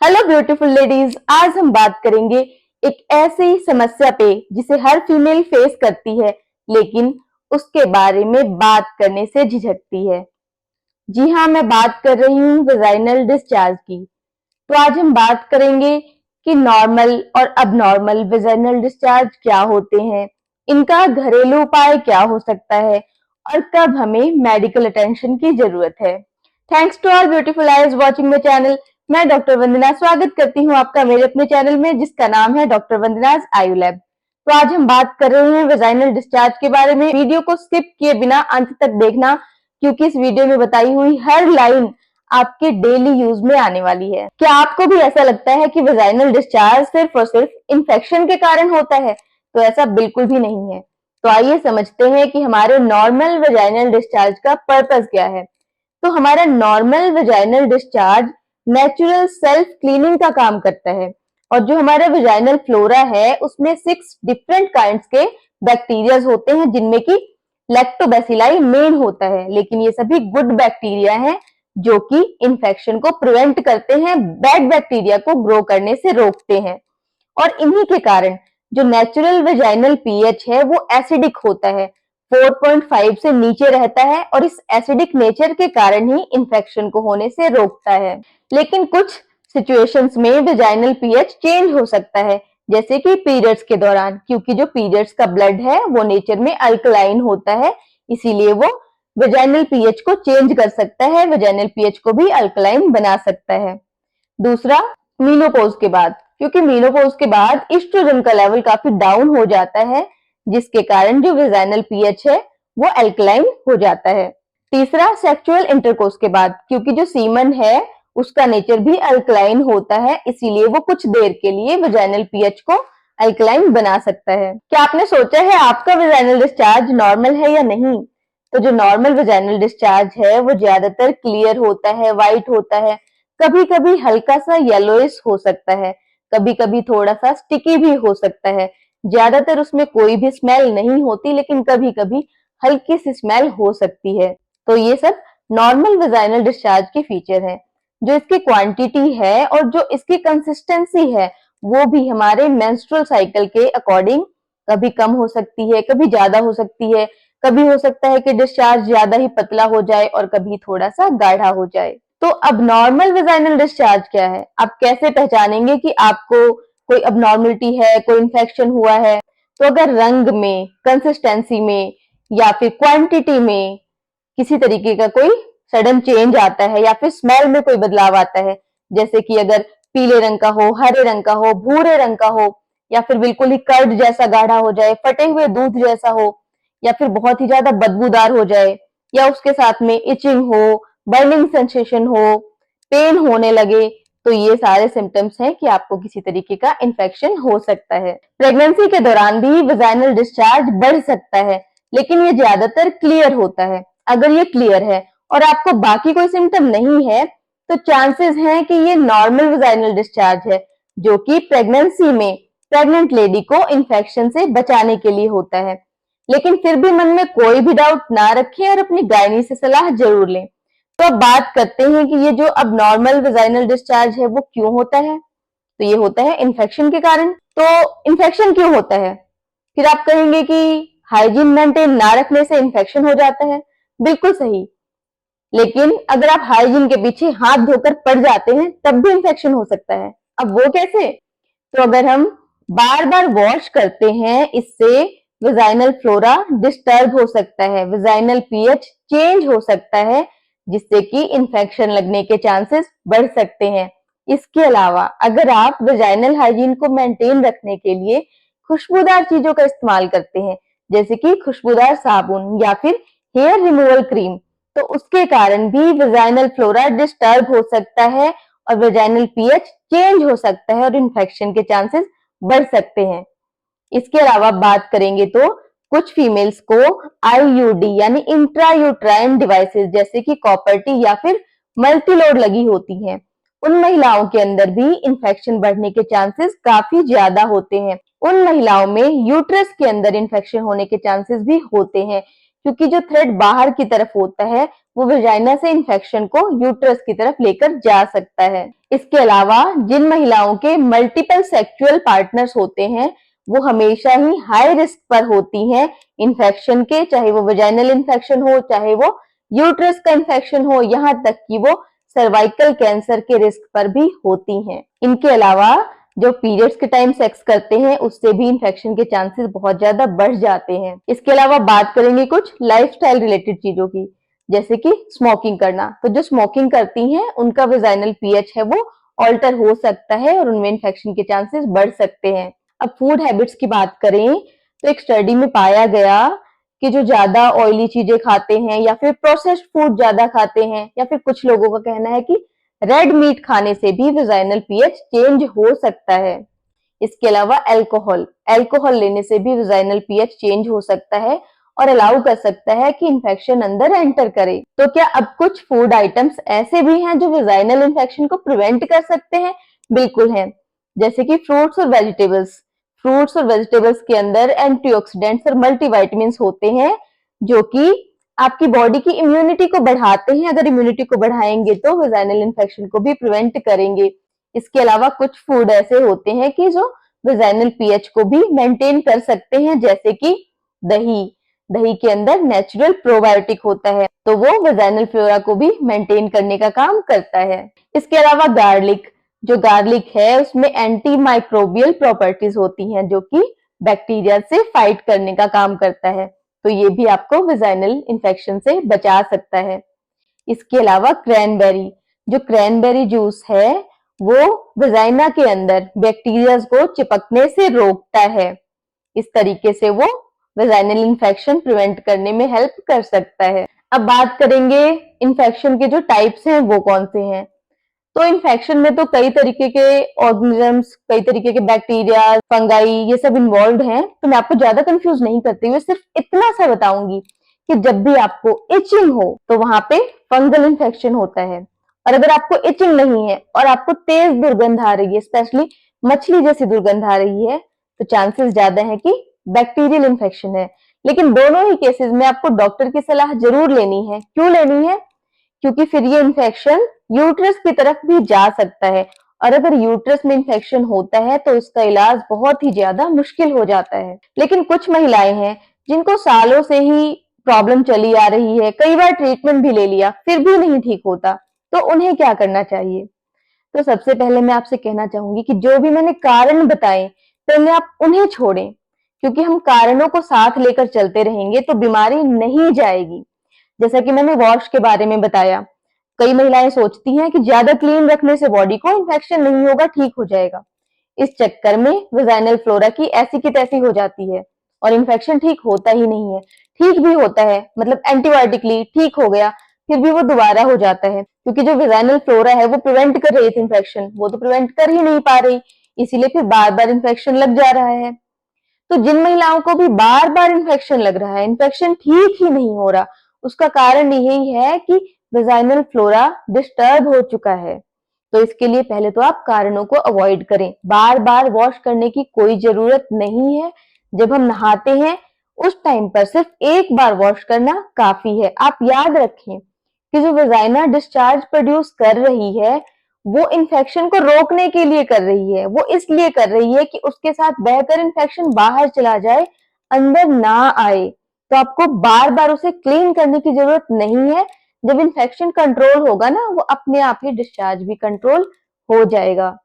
Hello beautiful ladies, आज हम बात करेंगे एक ऐसी समस्या पे जिसे हर फीमेल फेस करती है, लेकिन उसके बारे में बात करने से झिझकती है। जी हाँ, मैं बात कर रही हूँ वेजाइनल डिस्चार्ज की। तो आज हम बात करेंगे कि नॉर्मल और अबनॉर्मल वेजाइनल डिस्चार्ज क्या होते हैं, इनका घरेलू उपाय क्या हो सकता है और कब हमें मेडिकल अटेंशन की जरूरत है। Thanks to all beautiful eyes watching my channel. मैं डॉक्टर वंदना स्वागत करती हूँ आपका मेरे अपने चैनल में, जिसका नाम है डॉक्टर वंदनाज आयु लैब। तो आज हम बात कर रहे हैं वेजाइनल डिस्चार्ज के बारे में। वीडियो को स्किप किए बिना अंत तक देखना, क्योंकि इस वीडियो में बताई हुई हर लाइन आपके डेली यूज में आने वाली है। क्या आपको भी ऐसा लगता है कि वेजाइनल डिस्चार्ज सिर्फ और सिर्फ इन्फेक्शन के कारण होता है? तो ऐसा बिल्कुल भी नहीं है। तो आइए समझते हैं कि हमारे नॉर्मल वेजाइनल डिस्चार्ज का पर्पस क्या है। तो हमारा normal vaginal discharge natural self cleaning का काम करता है, और जो हमारा वेजाइनल फ्लोरा है उसमें 6 डिफरेंट काइंड्स के बैक्टीरियाज होते हैं, जिनमें की लैक्टोबैसिलाई मेन होता है। लेकिन ये सभी गुड बैक्टीरिया हैं जो कि इन्फेक्शन को प्रिवेंट करते हैं, बैड बैक्टीरिया को ग्रो करने से रोकते हैं। और इन्हीं के कारण जो नेचुरल वेजाइनल पीएच है वो एसिडिक होता है, 4.5 से नीचे रहता है, और इस एसिडिक नेचर के कारण ही इन्फेक्शन को होने से रोकता है। लेकिन कुछ सिचुएशंस में वेजाइनल पीएच चेंज हो सकता है, जैसे कि पीरियड्स के दौरान, क्योंकि जो पीरियड्स का ब्लड है वो नेचर में अल्कलाइन होता है, इसीलिए वो वेजाइनल पीएच को चेंज कर सकता है, वेजाइनल पीएच को भी अल्कलाइन बना सकता है। दूसरा, मीनोपॉज के बाद, क्योंकि मीनोपॉज के बाद एस्ट्रोजन का लेवल काफी डाउन हो जाता है, जिसके कारण जो वेजाइनल पीएच है वो अल्कलाइन हो जाता है। तीसरा, सेक्सुअल इंटरकोर्स के बाद, क्योंकि जो सीमन है उसका नेचर भी अल्कलाइन होता है, इसीलिए वो कुछ देर के लिए वेजाइनल पीएच को अल्कलाइन बना सकता है। क्या आपने सोचा है आपका वेजाइनल डिस्चार्ज नॉर्मल है या नहीं? तो जो नॉर्मल वेजाइनल डिस्चार्ज है वो ज्यादातर क्लियर होता है, व्हाइट होता है, कभी कभी हल्का सा येलोइश हो सकता है, कभी कभी थोड़ा सा स्टिकी भी हो सकता है। ज्यादातर उसमें कोई भी स्मेल नहीं होती, लेकिन कभी कभी हल्की सी स्मेल हो सकती है। तो ये सब नॉर्मल वेजाइनल डिस्चार्ज के फीचर हैं। जो इसकी क्वांटिटी है और जो इसकी कंसिस्टेंसी है वो भी हमारे मेंस्ट्रुअल साइकिल के अकॉर्डिंग कभी कम हो सकती है, कभी ज्यादा हो सकती है। कभी हो सकता है कि डिस्चार्ज ज्यादा ही पतला हो जाए और कभी थोड़ा सा गाढ़ा हो जाए। तो अब नॉर्मल वेजाइनल डिस्चार्ज क्या है? आप कैसे पहचानेंगे कि आपको कोई अबनॉर्मलिटी है, कोई इन्फेक्शन हुआ है? तो अगर रंग में, कंसिस्टेंसी में या फिर क्वांटिटी में किसी तरीके का कोई सडन चेंज आता है, या फिर स्मेल में कोई बदलाव आता है, जैसे कि अगर पीले रंग का हो, हरे रंग का हो, भूरे रंग का हो, या फिर बिल्कुल ही कर्ड जैसा गाढ़ा हो जाए, फटे हुए दूध जैसा हो, या फिर बहुत ही ज्यादा बदबूदार हो जाए, या उसके साथ में इचिंग हो, बर्निंग सेंसेशन हो, पेन होने लगे, तो ये सारे सिम्टम्स हैं कि आपको किसी तरीके का इन्फेक्शन हो सकता है। प्रेगनेंसी के दौरान भी वेजाइनल डिस्चार्ज बढ़ सकता है, लेकिन ये ज्यादातर क्लियर होता है। अगर ये क्लियर है और आपको बाकी कोई सिम्टम नहीं है, तो चांसेस हैं कि ये नॉर्मल वेजाइनल डिस्चार्ज है, जो कि प्रेगनेंसी में प्रेग्नेंट लेडी को इन्फेक्शन से बचाने के लिए होता है। लेकिन फिर भी मन में कोई भी डाउट ना रखें और अपनी गायनी से सलाह जरूर लें। तो अब बात करते हैं कि ये जो अब नॉर्मल वेजाइनल डिस्चार्ज है वो क्यों होता है। तो ये होता है इन्फेक्शन के कारण। तो इन्फेक्शन क्यों होता है? फिर आप कहेंगे कि हाइजीन मेंटेन ना रखने से इन्फेक्शन हो जाता है। बिल्कुल सही, लेकिन अगर आप हाइजीन के पीछे हाथ धोकर पड़ जाते हैं तब भी इन्फेक्शन हो सकता है। अब वो कैसे? तो अगर हम बार बार वॉश करते हैं, इससे वेजाइनल फ्लोरा डिस्टर्ब हो सकता है, वेजाइनल पीएच चेंज हो सकता है, जिससे कि इन्फेक्शन लगने के चांसेस बढ़ सकते हैं। इसके अलावा अगर आप वेजाइनल हाइजीन को मेंटेन रखने के लिए खुशबूदार चीजों का इस्तेमाल करते हैं, जैसे कि खुशबूदार साबुन या फिर हेयर रिमूवल क्रीम, तो उसके कारण भी वेजाइनल फ्लोरा डिस्टर्ब हो सकता है और वेजाइनल पीएच चेंज हो सकता है और इन्फेक्शन के चांसेस बढ़ सकते हैं। इसके अलावा बात करेंगे तो कुछ फीमेल्स को आईयूडी यानी इंट्रायूट्राइन डिवाइसेस जैसे कि कॉपर टी या फिर मल्टीलोड लगी होती हैं, उन महिलाओं के अंदर भी इन्फेक्शन बढ़ने के चांसेस काफी ज्यादा होते हैं। उन महिलाओं में यूट्रस के अंदर इन्फेक्शन होने के चांसेस भी होते हैं, क्योंकि जो थ्रेड बाहर की तरफ होता है वो वेजाइना से इन्फेक्शन को यूट्रस की तरफ लेकर जा सकता है। इसके अलावा जिन महिलाओं के मल्टीपल सेक्सुअल पार्टनर्स होते हैं वो हमेशा ही हाई रिस्क पर होती हैं इन्फेक्शन के, चाहे वो वेजाइनल इन्फेक्शन हो, चाहे वो यूट्रस का इन्फेक्शन हो, यहाँ तक कि वो सर्वाइकल कैंसर के रिस्क पर भी होती हैं। इनके अलावा जो पीरियड्स के टाइम सेक्स करते हैं उससे भी इन्फेक्शन के चांसेस बहुत ज्यादा बढ़ जाते हैं। इसके अलावा बात करेंगे कुछ लाइफस्टाइल रिलेटेड चीजों की, जैसे कि स्मोकिंग करना। तो जो स्मोकिंग करती हैं उनका वेजाइनल पीएच है वो ऑल्टर हो सकता है और उनमें इन्फेक्शन के चांसेस बढ़ सकते हैं। अब फूड हैबिट्स की बात करें तो एक स्टडी में पाया गया कि जो ज्यादा ऑयली चीजें खाते हैं या फिर प्रोसेस्ड फूड ज्यादा खाते हैं, या फिर कुछ लोगों का कहना है कि रेड मीट खाने से भी वेजाइनल पीएच चेंज हो सकता है। इसके अलावा अल्कोहल लेने से भी वेजाइनल पीएच चेंज हो सकता है और अलाउ कर सकता है कि इन्फेक्शन अंदर एंटर करे। तो क्या अब कुछ फूड आइटम्स ऐसे भी हैं जो वेजाइनल इन्फेक्शन को प्रिवेंट कर सकते हैं? बिल्कुल हैं, जैसे कि फ्रूट्स और वेजिटेबल्स के अंदर एंटीऑक्सीडेंट्स और मल्टीविटामिन्स होते हैं जो कि आपकी बॉडी की इम्यूनिटी को बढ़ाते हैं। अगर इम्यूनिटी को बढ़ाएंगे तो वेजाइनल इन्फेक्शन को भी प्रिवेंट करेंगे। इसके अलावा कुछ फूड ऐसे होते हैं कि जो वेजाइनल पीएच को भी मेंटेन कर सकते हैं, जैसे कि दही के अंदर नेचुरल प्रोबायोटिक होता है तो वो वेजाइनल फ्लोरा को भी मेंटेन करने का काम करता है। इसके अलावा गार्लिक है उसमें एंटी माइक्रोबियल प्रॉपर्टीज होती हैं जो कि बैक्टीरिया से फाइट करने का काम करता है, तो ये भी आपको वेजाइनल इन्फेक्शन से बचा सकता है। इसके अलावा क्रैनबेरी जूस है वो वेजाइना के अंदर बैक्टीरिया को चिपकने से रोकता है। इस तरीके से वो वेजाइनल इन्फेक्शन प्रिवेंट करने में हेल्प कर सकता है। अब बात करेंगे इन्फेक्शन के जो टाइप्स हैं वो कौन से हैं। तो इन्फेक्शन में तो कई तरीके के ऑर्गेनिजम्स, कई तरीके के बैक्टीरिया, फंगाई ये सब इन्वॉल्व हैं, तो मैं आपको ज्यादा कंफ्यूज नहीं करती हुए सिर्फ इतना सा बताऊंगी कि जब भी आपको इचिंग हो तो वहां पे फंगल इन्फेक्शन होता है, और अगर आपको इचिंग नहीं है और आपको तेज दुर्गंध आ रही है, स्पेशली मछली जैसी दुर्गंध आ रही है, तो चांसेस ज्यादा है कि बैक्टीरियल इन्फेक्शन है। लेकिन दोनों ही केसेस में आपको डॉक्टर की सलाह जरूर लेनी है। क्यों लेनी है? क्योंकि फिर ये इन्फेक्शन यूट्रस की तरफ भी जा सकता है, और अगर यूट्रस में इन्फेक्शन होता है तो इसका इलाज बहुत ही ज्यादा मुश्किल हो जाता है। लेकिन कुछ महिलाएं हैं जिनको सालों से ही प्रॉब्लम चली आ रही है, कई बार ट्रीटमेंट भी ले लिया फिर भी नहीं ठीक होता, तो उन्हें क्या करना चाहिए? तो सबसे पहले मैं आपसे कहना चाहूंगी कि जो भी मैंने कारण बताए पहले आप उन्हें छोड़ें, क्योंकि हम कारणों को साथ लेकर चलते रहेंगे तो बीमारी नहीं जाएगी। जैसा कि मैंने वॉश के बारे में बताया, कई महिलाएं सोचती हैं कि ज्यादा क्लीन रखने से बॉडी को इन्फेक्शन नहीं होगा, ठीक हो जाएगा। इस चक्कर में वेजाइनल फ्लोरा की ऐसी की तैसी हो जाती है और इन्फेक्शन ठीक होता ही नहीं है। ठीक भी होता है, मतलब एंटीबायोटिकली ठीक हो गया, फिर भी वो दोबारा हो जाता है, क्योंकि जो वेजाइनल फ्लोरा है वो प्रिवेंट कर रही थी इन्फेक्शन, वो तो प्रिवेंट कर ही नहीं पा रही, इसीलिए फिर बार बार इन्फेक्शन लग जा रहा है। तो जिन महिलाओं को भी बार बार इन्फेक्शन लग रहा है, इन्फेक्शन ठीक ही नहीं हो रहा, उसका कारण यही है कि वेजाइनल फ्लोरा डिस्टर्ब हो चुका है। तो इसके लिए पहले तो आप कारणों को अवॉइड करें। बार बार वॉश करने की कोई जरूरत नहीं है। जब हम नहाते हैं उस टाइम पर सिर्फ एक बार वॉश करना काफी है। आप याद रखें कि जो वेजाइना डिस्चार्ज प्रोड्यूस कर रही है वो इन्फेक्शन को रोकने के लिए कर रही है। वो इसलिए कर रही है कि उसके साथ बहकर इन्फेक्शन बाहर चला जाए, अंदर ना आए। तो आपको बार बार उसे क्लीन करने की जरूरत नहीं है। जब इन्फेक्शन कंट्रोल होगा ना, वो अपने आप ही डिस्चार्ज भी कंट्रोल हो जाएगा।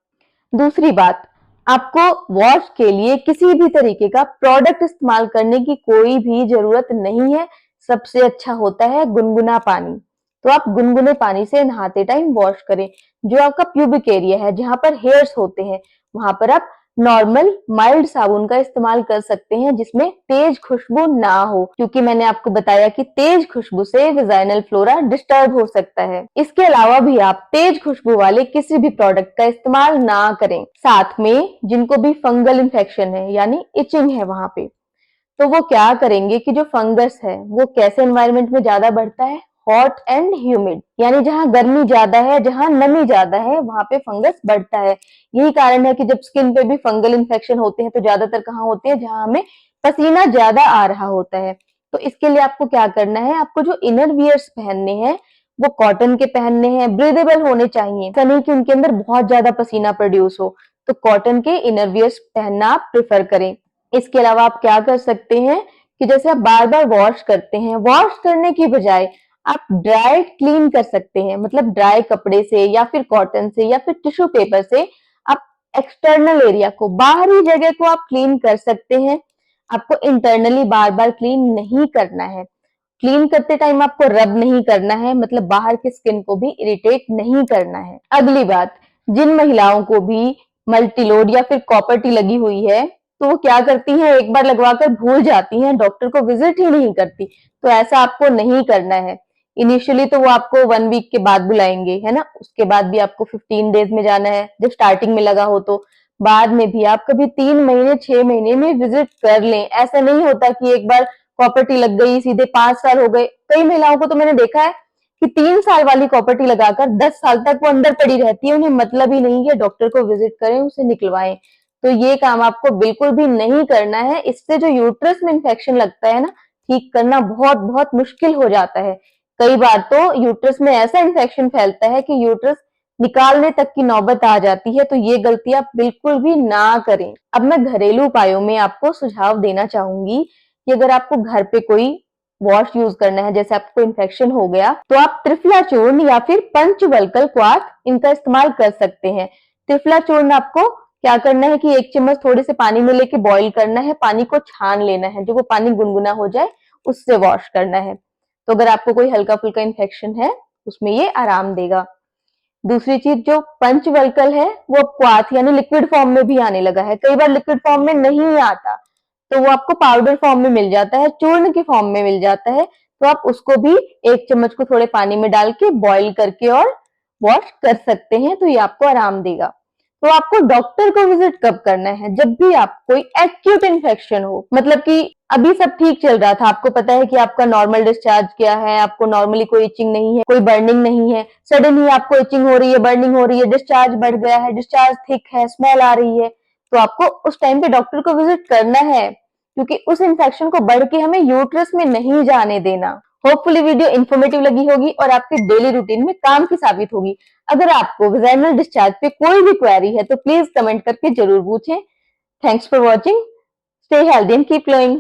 दूसरी बात, आपको वॉश के लिए किसी भी तरीके का प्रोडक्ट इस्तेमाल करने की कोई भी जरूरत नहीं है। सबसे अच्छा होता है गुनगुना पानी। तो आप गुनगुने पानी से नहाते टाइम वॉश करें। जो आपका प्यूबिक एरिया है, जहां पर हेयर्स होते हैं, वहां पर आप नॉर्मल माइल्ड साबुन का इस्तेमाल कर सकते हैं जिसमें तेज खुशबू ना हो, क्योंकि मैंने आपको बताया कि तेज खुशबू से वेजाइनल फ्लोरा डिस्टर्ब हो सकता है। इसके अलावा भी आप तेज खुशबू वाले किसी भी प्रोडक्ट का इस्तेमाल ना करें। साथ में जिनको भी फंगल इन्फेक्शन है यानी इचिंग है वहां पे, तो वो क्या करेंगे कि जो फंगस है वो कैसे एनवायरनमेंट में ज्यादा बढ़ता है? हॉट एंड ह्यूमिड, यानी जहां गर्मी ज्यादा है, जहां नमी ज्यादा है, वहां पे फंगस बढ़ता है। यही कारण है कि जब स्किन पे भी फंगल इन्फेक्शन होते हैं तो ज्यादातर कहाँ होते हैं? जहां हमें पसीना ज्यादा आ रहा होता है। तो इसके लिए आपको क्या करना है, आपको जो इनर वियर्स पहनने हैं वो कॉटन के पहनने हैं, ब्रीदेबल होने चाहिए, ऐसा नहीं कि उनके अंदर बहुत ज्यादा पसीना प्रोड्यूस हो। तो कॉटन के इनर वियर्स पहनना आप प्रेफर करें। इसके अलावा आप क्या कर सकते हैं कि जैसे आप बार बार वॉश करते हैं, वॉश करने की बजाय आप ड्राई क्लीन कर सकते हैं, मतलब ड्राई कपड़े से या फिर कॉटन से या फिर टिश्यू पेपर से आप एक्सटर्नल एरिया को, बाहरी जगह को आप क्लीन कर सकते हैं। आपको इंटरनली बार बार क्लीन नहीं करना है। क्लीन करते टाइम आपको रब नहीं करना है, मतलब बाहर की स्किन को भी इरिटेट नहीं करना है। अगली बात, जिन महिलाओं को भी मल्टीलोड या फिर कॉपर टी लगी हुई है तो वो क्या करती हैं, एक बार लगवाकर भूल जाती हैं, डॉक्टर को विजिट ही नहीं करती। तो ऐसा आपको नहीं करना है। इनिशियली तो वो आपको 1 वीक के बाद बुलाएंगे, है ना, उसके बाद भी आपको 15 डेज में जाना है जब स्टार्टिंग में लगा हो। तो बाद में भी आप कभी 3 महीने 6 महीने में विजिट कर लें। ऐसा नहीं होता कि एक बार कॉपर लग गई सीधे 5 साल हो गए। कई महिलाओं को तो मैंने देखा है कि 3 साल वाली कॉपर लगाकर 10 साल तक वो अंदर पड़ी रहती है, उन्हें मतलब ही नहीं है, डॉक्टर को विजिट करें, उसे निकलवाएं। तो ये काम आपको बिल्कुल भी नहीं करना है। इससे जो यूट्रस में इंफेक्शन लगता है ना, ठीक करना बहुत बहुत मुश्किल हो जाता है। कई बार तो यूट्रस में ऐसा इंफेक्शन फैलता है कि यूट्रस निकालने तक की नौबत आ जाती है। तो ये गलती आप बिल्कुल भी ना करें। अब मैं घरेलू उपायों में आपको सुझाव देना चाहूंगी कि अगर आपको घर पे कोई वॉश यूज करना है, जैसे आपको इन्फेक्शन हो गया, तो आप त्रिफला चूर्ण या फिर पंचवल्कल क्वाथ इनका इस्तेमाल कर सकते हैं। त्रिफला चूर्ण आपको क्या करना है कि 1 चम्मच थोड़े से पानी में लेके बॉईल करना है, पानी को छान लेना है, जब वो पानी गुनगुना हो जाए उससे वॉश करना है। तो अगर आपको कोई हल्का फुल्का इन्फेक्शन है उसमें ये आराम देगा। दूसरी चीज, जो पंचवल्कल है वो अब क्वाथ यानी लिक्विड फॉर्म में भी आने लगा है। कई बार लिक्विड फॉर्म में नहीं आता तो वो आपको पाउडर फॉर्म में मिल जाता है, चूर्ण के फॉर्म में मिल जाता है। तो आप उसको भी 1 चम्मच को थोड़े पानी में डाल के बॉईल करके और वॉश कर सकते हैं, तो ये आपको आराम देगा। तो आपको डॉक्टर को विजिट कब करना है, जब भी आप कोई एक्यूट इन्फेक्शन हो, मतलब कि अभी सब ठीक चल रहा था, आपको पता है कि आपका नॉर्मल डिस्चार्ज क्या है, आपको नॉर्मली कोई इचिंग नहीं है, कोई बर्निंग नहीं है, सडनली आपको इचिंग हो रही है, बर्निंग हो रही है, डिस्चार्ज बढ़ गया है, डिस्चार्ज थिक है, स्मेल आ रही है, तो आपको उस टाइम पे डॉक्टर को विजिट करना है, क्योंकि उस इन्फेक्शन को बढ़ के हमें यूट्रस में नहीं जाने देना। होपफुली वीडियो इन्फॉर्मेटिव लगी होगी और आपके डेली रूटीन में काम की साबित होगी। अगर आपको वेजाइनल डिस्चार्ज पे कोई भी क्वेरी है तो प्लीज कमेंट करके जरूर पूछें। Thanks for watching. Stay healthy and keep glowing.